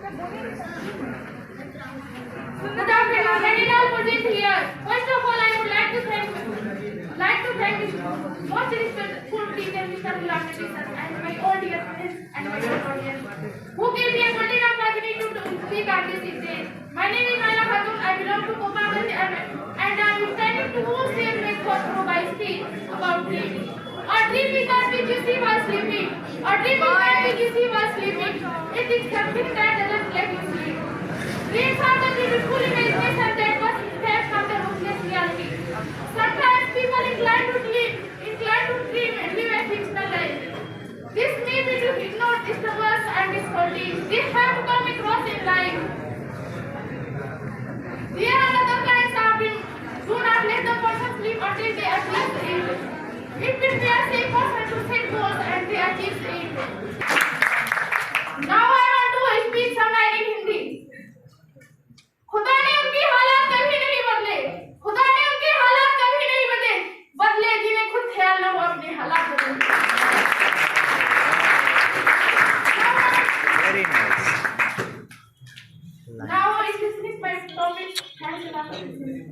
Good afternoon, let it all present here. First of all, I would like to thank most respectful teacher Mr. Ghulam and my old dear friends and my old audience who gave me a golden opportunity to speak at this stage. My name is Nayela. I belong to Motivational and I am standing to share my thoughts through my speech about dreaming. A dream is that which you see while sleeping. A dream is that which you see while sleeping. It is something that doesn't let you sleep. Dreams are the beautiful imagination that must stand from the ruthless reality. Sometimes people incline to dream and live a fictional life. This may be to ignore disturbance and difficulties. They have come across in life. There are other kinds of dreams. Do not let the person sleep until they achieve the aim. It prepares a person to set goals and they achieve the aim. Now I want to speak some line in Hindi. खुदा ने उनकी हालात कभी नहीं बदले, खुदा ने उनके हालात कभी नहीं बदले जिन्हें खुद ख्याल न हो अपने हालात बदलने। Very nice. Now I dismiss my topic. Thanks a lot for listening.